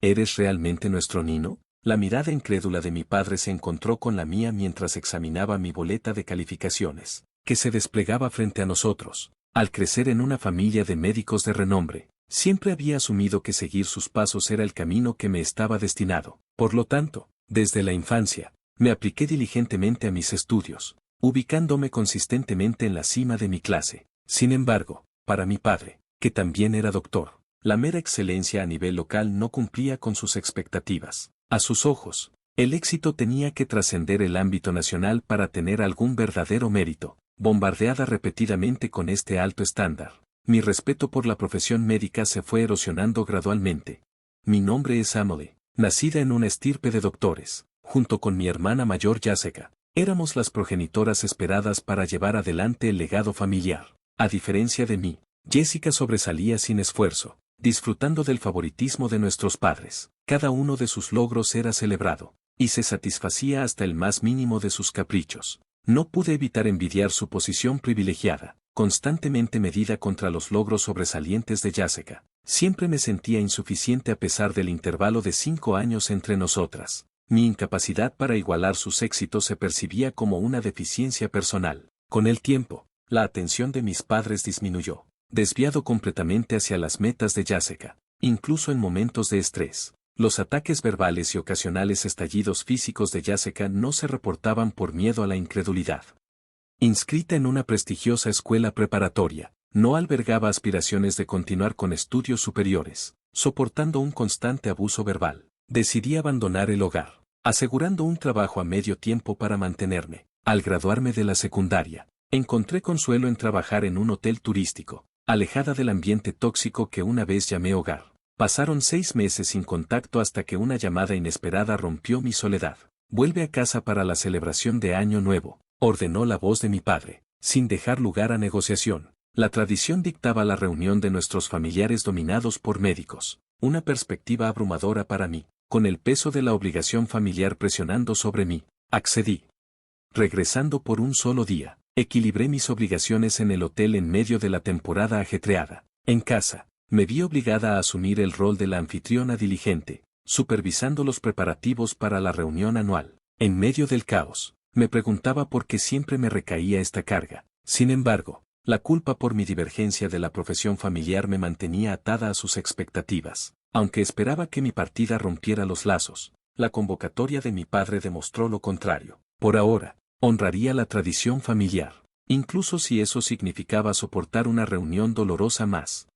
¿eres realmente nuestro Nino? La mirada incrédula de mi padre se encontró con la mía mientras examinaba mi boleta de calificaciones, que se desplegaba frente a nosotros. Al crecer en una familia de médicos de renombre, siempre había asumido que seguir sus pasos era el camino que me estaba destinado. Por lo tanto, desde la infancia, me apliqué diligentemente a mis estudios, ubicándome consistentemente en la cima de mi clase. Sin embargo, para mi padre, que también era doctor, la mera excelencia a nivel local no cumplía con sus expectativas. A sus ojos, el éxito tenía que trascender el ámbito nacional para tener algún verdadero mérito. Bombardeada repetidamente con este alto estándar, mi respeto por la profesión médica se fue erosionando gradualmente. Mi nombre es Amelie, nacida en una estirpe de doctores, junto con mi hermana mayor Jessica. Éramos las progenitoras esperadas para llevar adelante el legado familiar. A diferencia de mí, Jessica sobresalía sin esfuerzo, disfrutando del favoritismo de nuestros padres. Cada uno de sus logros era celebrado, y se satisfacía hasta el más mínimo de sus caprichos. No pude evitar envidiar su posición privilegiada, constantemente medida contra los logros sobresalientes de Jessica. Siempre me sentía insuficiente a pesar del intervalo de 5 años entre nosotras. Mi incapacidad para igualar sus éxitos se percibía como una deficiencia personal. Con el tiempo, la atención de mis padres disminuyó, desviado completamente hacia las metas de Jessica. Incluso en momentos de estrés, los ataques verbales y ocasionales estallidos físicos de Jessica no se reportaban por miedo a la incredulidad. Inscrita en una prestigiosa escuela preparatoria, no albergaba aspiraciones de continuar con estudios superiores, soportando un constante abuso verbal. Decidí abandonar el hogar, asegurando un trabajo a medio tiempo para mantenerme. Al graduarme de la secundaria, encontré consuelo en trabajar en un hotel turístico, alejada del ambiente tóxico que una vez llamé hogar. Pasaron 6 meses sin contacto hasta que una llamada inesperada rompió mi soledad. «Vuelve a casa para la celebración de Año Nuevo», ordenó la voz de mi padre, sin dejar lugar a negociación. La tradición dictaba la reunión de nuestros familiares dominados por médicos, una perspectiva abrumadora para mí, con el peso de la obligación familiar presionando sobre mí. Accedí. Regresando por un solo día, equilibré mis obligaciones en el hotel en medio de la temporada ajetreada. En casa, me vi obligada a asumir el rol de la anfitriona diligente, supervisando los preparativos para la reunión anual. En medio del caos, me preguntaba por qué siempre me recaía esta carga. Sin embargo, la culpa por mi divergencia de la profesión familiar me mantenía atada a sus expectativas. Aunque esperaba que mi partida rompiera los lazos, la convocatoria de mi padre demostró lo contrario. Por ahora, honraría la tradición familiar, incluso si eso significaba soportar una reunión dolorosa más.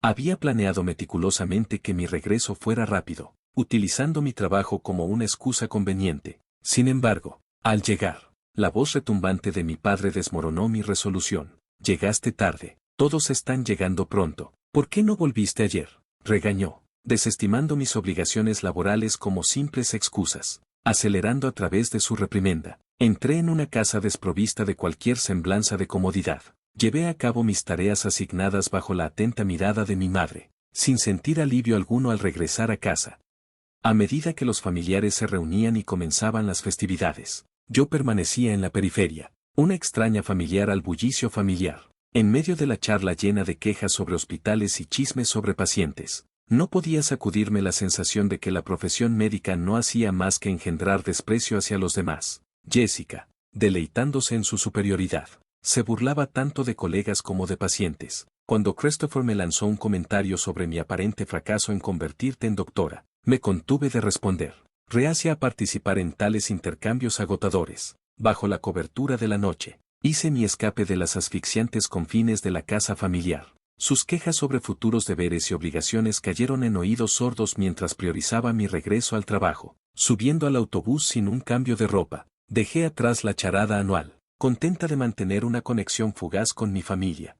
Había planeado meticulosamente que mi regreso fuera rápido, utilizando mi trabajo como una excusa conveniente. Sin embargo, al llegar, la voz retumbante de mi padre desmoronó mi resolución. «Llegaste tarde, todos están llegando pronto. ¿Por qué no volviste ayer?», regañó, desestimando mis obligaciones laborales como simples excusas. Acelerando a través de su reprimenda, entré en una casa desprovista de cualquier semblanza de comodidad. Llevé a cabo mis tareas asignadas bajo la atenta mirada de mi madre, sin sentir alivio alguno al regresar a casa. A medida que los familiares se reunían y comenzaban las festividades, yo permanecía en la periferia, una extraña familiar al bullicio familiar. En medio de la charla llena de quejas sobre hospitales y chismes sobre pacientes, no podía sacudirme la sensación de que la profesión médica no hacía más que engendrar desprecio hacia los demás. Jessica, deleitándose en su superioridad, se burlaba tanto de colegas como de pacientes. Cuando Christopher me lanzó un comentario sobre mi aparente fracaso en convertirte en doctora, me contuve de responder, reacia a participar en tales intercambios agotadores. Bajo la cobertura de la noche, hice mi escape de las asfixiantes confines de la casa familiar. Sus quejas sobre futuros deberes y obligaciones cayeron en oídos sordos mientras priorizaba mi regreso al trabajo. Subiendo al autobús sin un cambio de ropa, dejé atrás la charada anual, contenta de mantener una conexión fugaz con mi familia.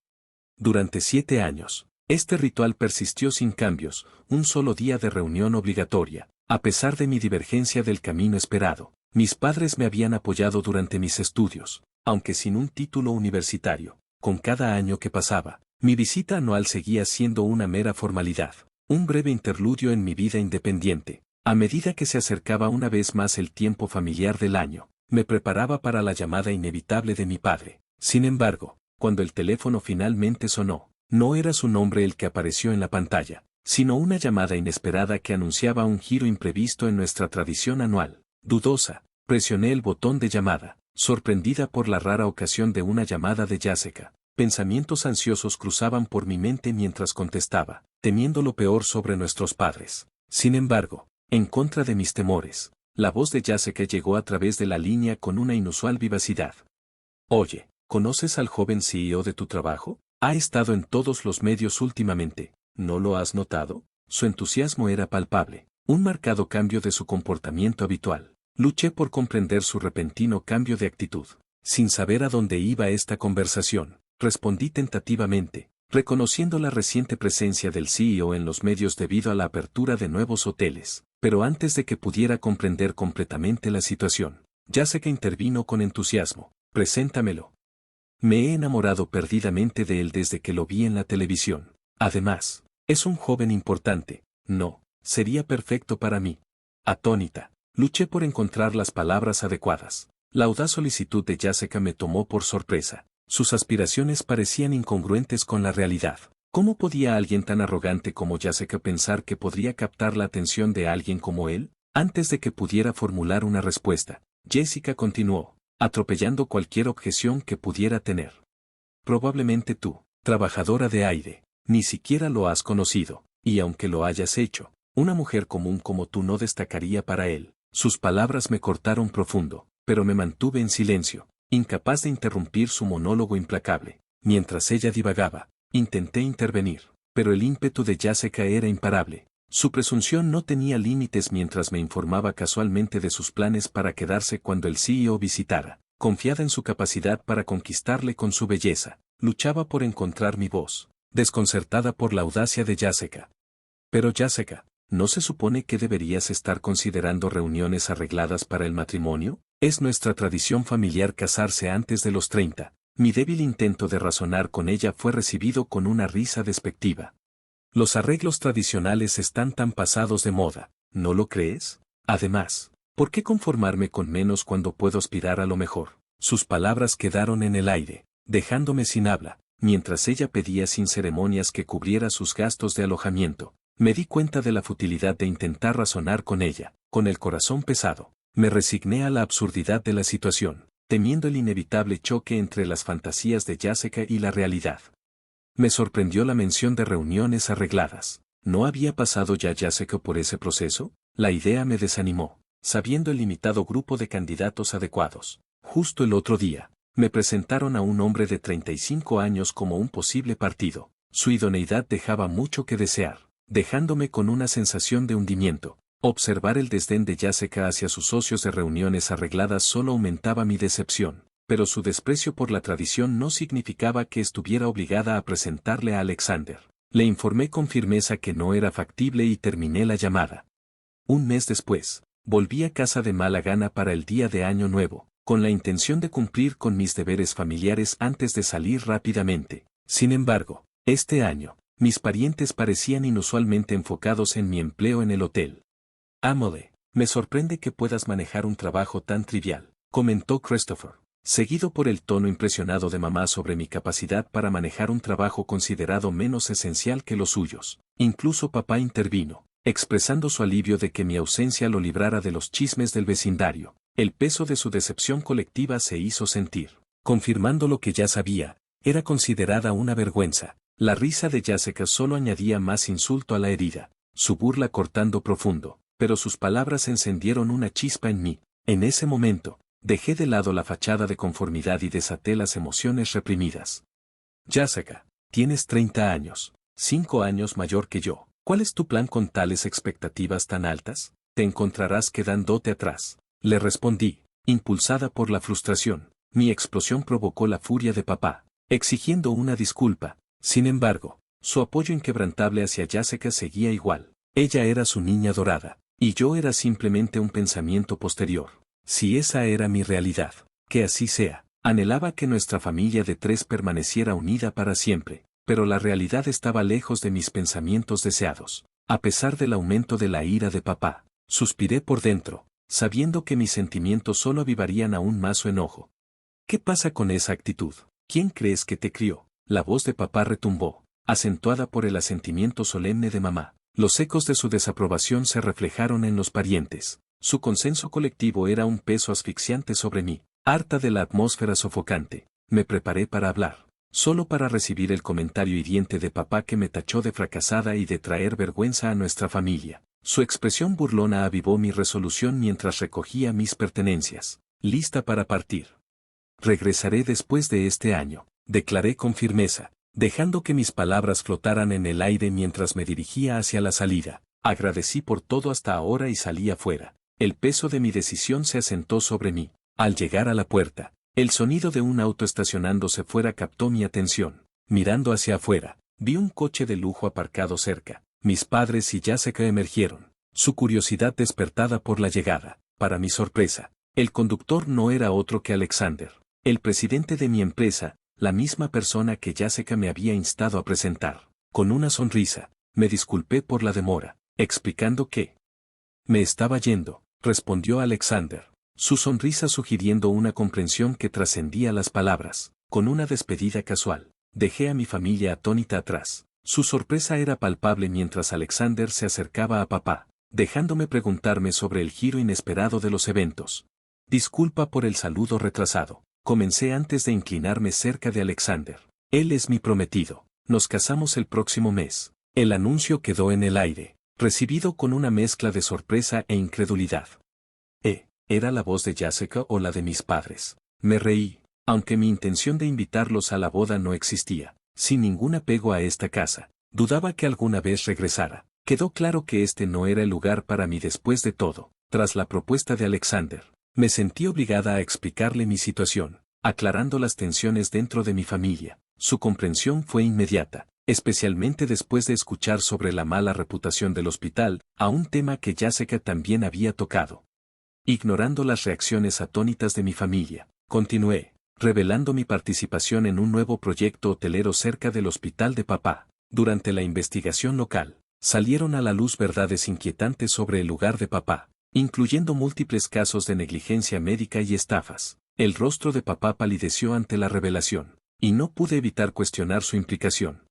Durante 7 años, este ritual persistió sin cambios, un solo día de reunión obligatoria. A pesar de mi divergencia del camino esperado, mis padres me habían apoyado durante mis estudios, aunque sin un título universitario. Con cada año que pasaba, mi visita anual seguía siendo una mera formalidad, un breve interludio en mi vida independiente. A medida que se acercaba una vez más el tiempo familiar del año, me preparaba para la llamada inevitable de mi padre. Sin embargo, cuando el teléfono finalmente sonó, no era su nombre el que apareció en la pantalla, sino una llamada inesperada que anunciaba un giro imprevisto en nuestra tradición anual. Dudosa, presioné el botón de llamada, sorprendida por la rara ocasión de una llamada de Jessica. Pensamientos ansiosos cruzaban por mi mente mientras contestaba, temiendo lo peor sobre nuestros padres. Sin embargo, en contra de mis temores, la voz de Jessica llegó a través de la línea con una inusual vivacidad. Oye, ¿conoces al joven CEO de tu trabajo? Ha estado en todos los medios últimamente, ¿no lo has notado? Su entusiasmo era palpable, un marcado cambio de su comportamiento habitual. Luché por comprender su repentino cambio de actitud. Sin saber a dónde iba esta conversación, respondí tentativamente, reconociendo la reciente presencia del CEO en los medios debido a la apertura de nuevos hoteles. Pero antes de que pudiera comprender completamente la situación, Jessica intervino con entusiasmo. Preséntamelo. Me he enamorado perdidamente de él desde que lo vi en la televisión. Además, es un joven importante. No, sería perfecto para mí. Atónita, luché por encontrar las palabras adecuadas. La audaz solicitud de Jessica me tomó por sorpresa. Sus aspiraciones parecían incongruentes con la realidad. ¿Cómo podía alguien tan arrogante como Jessica pensar que podría captar la atención de alguien como él? Antes de que pudiera formular una respuesta, Jessica continuó, atropellando cualquier objeción que pudiera tener. Probablemente tú, trabajadora de aire, ni siquiera lo has conocido, y aunque lo hayas hecho, una mujer común como tú no destacaría para él. Sus palabras me cortaron profundo, pero me mantuve en silencio, incapaz de interrumpir su monólogo implacable. Mientras ella divagaba, intenté intervenir, pero el ímpetu de Jessica era imparable. Su presunción no tenía límites mientras me informaba casualmente de sus planes para quedarse cuando el CEO visitara. Confiada en su capacidad para conquistarle con su belleza, luchaba por encontrar mi voz, desconcertada por la audacia de Jessica. Pero Jessica, ¿no se supone que deberías estar considerando reuniones arregladas para el matrimonio? Es nuestra tradición familiar casarse antes de los 30. Mi débil intento de razonar con ella fue recibido con una risa despectiva. Los arreglos tradicionales están tan pasados de moda, ¿no lo crees? Además, ¿por qué conformarme con menos cuando puedo aspirar a lo mejor? Sus palabras quedaron en el aire, dejándome sin habla, mientras ella pedía sin ceremonias que cubriera sus gastos de alojamiento. Me di cuenta de la futilidad de intentar razonar con ella. Con el corazón pesado, me resigné a la absurdidad de la situación, temiendo el inevitable choque entre las fantasías de Jessica y la realidad. Me sorprendió la mención de reuniones arregladas. ¿No había pasado ya Jessica por ese proceso? La idea me desanimó, sabiendo el limitado grupo de candidatos adecuados. Justo el otro día, me presentaron a un hombre de 35 años como un posible partido. Su idoneidad dejaba mucho que desear, dejándome con una sensación de hundimiento. Observar el desdén de Jessica hacia sus socios de reuniones arregladas solo aumentaba mi decepción, pero su desprecio por la tradición no significaba que estuviera obligada a presentarle a Alexander. Le informé con firmeza que no era factible y terminé la llamada. Un mes después, volví a casa de mala gana para el día de Año Nuevo, con la intención de cumplir con mis deberes familiares antes de salir rápidamente. Sin embargo, este año, mis parientes parecían inusualmente enfocados en mi empleo en el hotel. Amole, me sorprende que puedas manejar un trabajo tan trivial, comentó Christopher, seguido por el tono impresionado de mamá sobre mi capacidad para manejar un trabajo considerado menos esencial que los suyos. Incluso papá intervino, expresando su alivio de que mi ausencia lo librara de los chismes del vecindario. El peso de su decepción colectiva se hizo sentir, confirmando lo que ya sabía, era considerada una vergüenza. La risa de Jessica solo añadía más insulto a la herida, su burla cortando profundo, pero sus palabras encendieron una chispa en mí. En ese momento, dejé de lado la fachada de conformidad y desaté las emociones reprimidas. Jessica, tienes 30 años, 5 años mayor que yo. ¿Cuál es tu plan con tales expectativas tan altas? Te encontrarás quedándote atrás. Le respondí, impulsada por la frustración. Mi explosión provocó la furia de papá, exigiendo una disculpa. Sin embargo, su apoyo inquebrantable hacia Jessica seguía igual. Ella era su niña dorada, y yo era simplemente un pensamiento posterior. Si esa era mi realidad, que así sea. Anhelaba que nuestra familia de 3 permaneciera unida para siempre, pero la realidad estaba lejos de mis pensamientos deseados. A pesar del aumento de la ira de papá, suspiré por dentro, sabiendo que mis sentimientos solo avivarían aún más su enojo. ¿Qué pasa con esa actitud? ¿Quién crees que te crió? La voz de papá retumbó, acentuada por el asentimiento solemne de mamá. Los ecos de su desaprobación se reflejaron en los parientes. Su consenso colectivo era un peso asfixiante sobre mí. Harta de la atmósfera sofocante, me preparé para hablar, solo para recibir el comentario hiriente de papá que me tachó de fracasada y de traer vergüenza a nuestra familia. Su expresión burlona avivó mi resolución mientras recogía mis pertenencias, lista para partir. Regresaré después de este año, declaré con firmeza, dejando que mis palabras flotaran en el aire mientras me dirigía hacia la salida. Agradecí por todo hasta ahora y salí afuera. El peso de mi decisión se asentó sobre mí. Al llegar a la puerta, el sonido de un auto estacionándose fuera captó mi atención. Mirando hacia afuera, vi un coche de lujo aparcado cerca. Mis padres y Jessica emergieron, su curiosidad despertada por la llegada. Para mi sorpresa, el conductor no era otro que Alexander, el presidente de mi empresa, la misma persona que Jessica me había instado a presentar. Con una sonrisa, me disculpé por la demora, explicando que me estaba yendo, respondió Alexander, su sonrisa sugiriendo una comprensión que trascendía las palabras. Con una despedida casual, dejé a mi familia atónita atrás. Su sorpresa era palpable mientras Alexander se acercaba a papá, dejándome preguntarme sobre el giro inesperado de los eventos. Disculpa por el saludo retrasado. Comencé antes de inclinarme cerca de Alexander. Él es mi prometido. Nos casamos el próximo mes. El anuncio quedó en el aire, recibido con una mezcla de sorpresa e incredulidad. ¿Era la voz de Jessica o la de mis padres? Me reí, aunque mi intención de invitarlos a la boda no existía. Sin ningún apego a esta casa, dudaba que alguna vez regresara. Quedó claro que este no era el lugar para mí después de todo. Tras la propuesta de Alexander, me sentí obligada a explicarle mi situación, aclarando las tensiones dentro de mi familia. Su comprensión fue inmediata, especialmente después de escuchar sobre la mala reputación del hospital, a un tema que Jessica también había tocado. Ignorando las reacciones atónitas de mi familia, continué, revelando mi participación en un nuevo proyecto hotelero cerca del hospital de papá. Durante la investigación local, salieron a la luz verdades inquietantes sobre el lugar de papá, incluyendo múltiples casos de negligencia médica y estafas. El rostro de papá palideció ante la revelación, y no pude evitar cuestionar su implicación.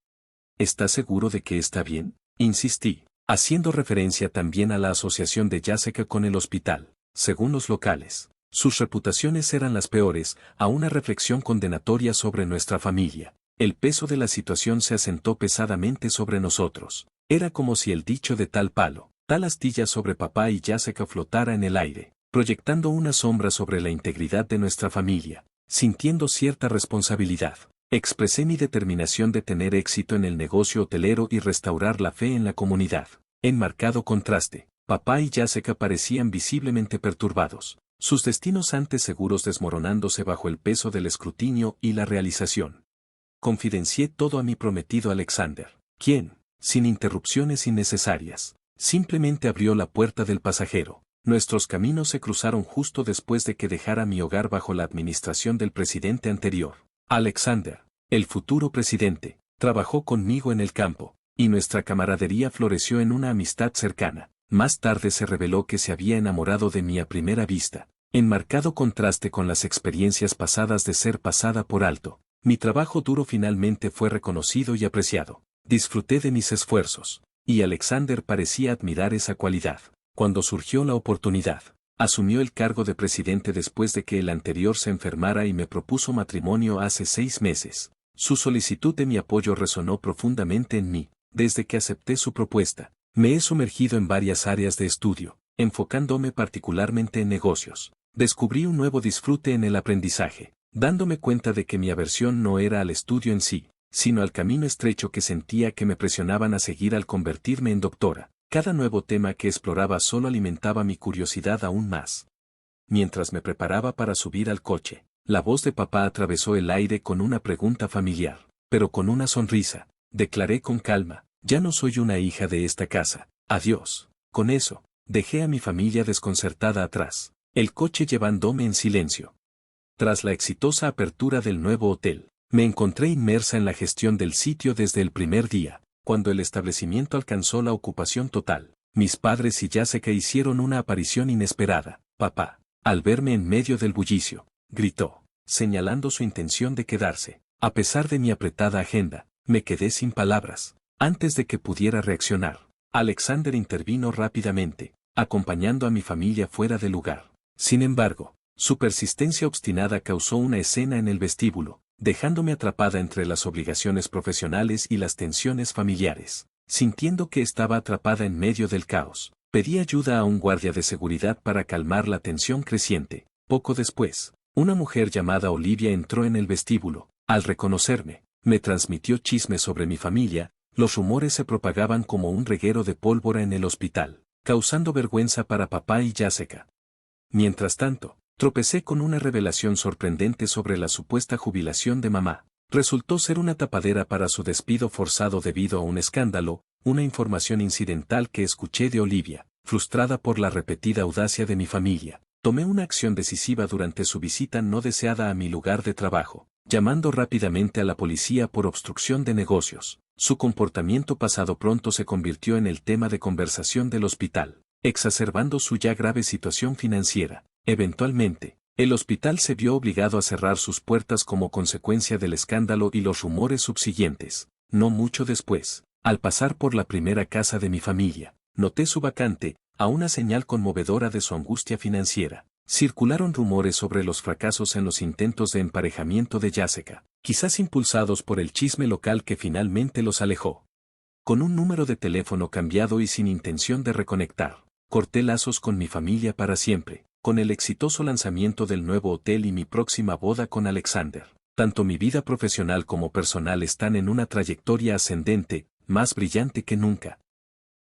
¿Estás seguro de que está bien?, insistí, haciendo referencia también a la asociación de Jessica con el hospital. Según los locales, sus reputaciones eran las peores, a una reflexión condenatoria sobre nuestra familia. El peso de la situación se asentó pesadamente sobre nosotros. Era como si el dicho de tal palo, tal astilla sobre papá y Jessica flotara en el aire, proyectando una sombra sobre la integridad de nuestra familia. Sintiendo cierta responsabilidad, expresé mi determinación de tener éxito en el negocio hotelero y restaurar la fe en la comunidad. En marcado contraste, papá y Jessica parecían visiblemente perturbados, sus destinos antes seguros desmoronándose bajo el peso del escrutinio y la realización. Confidencié todo a mi prometido Alexander, quien, sin interrupciones innecesarias, simplemente abrió la puerta del pasajero. Nuestros caminos se cruzaron justo después de que dejara mi hogar bajo la administración del presidente anterior. Alexander, el futuro presidente, trabajó conmigo en el campo, y nuestra camaradería floreció en una amistad cercana. Más tarde se reveló que se había enamorado de mí a primera vista, en marcado contraste con las experiencias pasadas de ser pasada por alto. Mi trabajo duro finalmente fue reconocido y apreciado. Disfruté de mis esfuerzos, y Alexander parecía admirar esa cualidad. Cuando surgió la oportunidad, asumió el cargo de presidente después de que el anterior se enfermara y me propuso matrimonio hace 6 meses. Su solicitud de mi apoyo resonó profundamente en mí. Desde que acepté su propuesta, me he sumergido en varias áreas de estudio, enfocándome particularmente en negocios. Descubrí un nuevo disfrute en el aprendizaje, dándome cuenta de que mi aversión no era al estudio en sí, sino al camino estrecho que sentía que me presionaban a seguir al convertirme en doctora. Cada nuevo tema que exploraba solo alimentaba mi curiosidad aún más. Mientras me preparaba para subir al coche, la voz de papá atravesó el aire con una pregunta familiar, pero con una sonrisa. Declaré con calma, ya no soy una hija de esta casa, adiós. Con eso, dejé a mi familia desconcertada atrás, el coche llevándome en silencio. Tras la exitosa apertura del nuevo hotel, me encontré inmersa en la gestión del sitio desde el primer día. Cuando el establecimiento alcanzó la ocupación total, mis padres y Jessica hicieron una aparición inesperada. Papá, al verme en medio del bullicio, gritó, señalando su intención de quedarse. A pesar de mi apretada agenda, me quedé sin palabras. Antes de que pudiera reaccionar, Alexander intervino rápidamente, acompañando a mi familia fuera del lugar. Sin embargo, su persistencia obstinada causó una escena en el vestíbulo, dejándome atrapada entre las obligaciones profesionales y las tensiones familiares. Sintiendo que estaba atrapada en medio del caos, pedí ayuda a un guardia de seguridad para calmar la tensión creciente. Poco después, una mujer llamada Olivia entró en el vestíbulo. Al reconocerme, me transmitió chismes sobre mi familia. Los rumores se propagaban como un reguero de pólvora en el hospital, causando vergüenza para papá y Jessica. Mientras tanto, tropecé con una revelación sorprendente sobre la supuesta jubilación de mamá. Resultó ser una tapadera para su despido forzado debido a un escándalo, una información incidental que escuché de Olivia. Frustrada por la repetida audacia de mi familia, tomé una acción decisiva durante su visita no deseada a mi lugar de trabajo, llamando rápidamente a la policía por obstrucción de negocios. Su comportamiento pasado pronto se convirtió en el tema de conversación del hospital, exacerbando su ya grave situación financiera. Eventualmente, el hospital se vio obligado a cerrar sus puertas como consecuencia del escándalo y los rumores subsiguientes. No mucho después, al pasar por la primera casa de mi familia, noté su vacante, a una señal conmovedora de su angustia financiera. Circularon rumores sobre los fracasos en los intentos de emparejamiento de Jessica, quizás impulsados por el chisme local que finalmente los alejó. Con un número de teléfono cambiado y sin intención de reconectar, corté lazos con mi familia para siempre. Con el exitoso lanzamiento del nuevo hotel y mi próxima boda con Alexander, tanto mi vida profesional como personal están en una trayectoria ascendente, más brillante que nunca.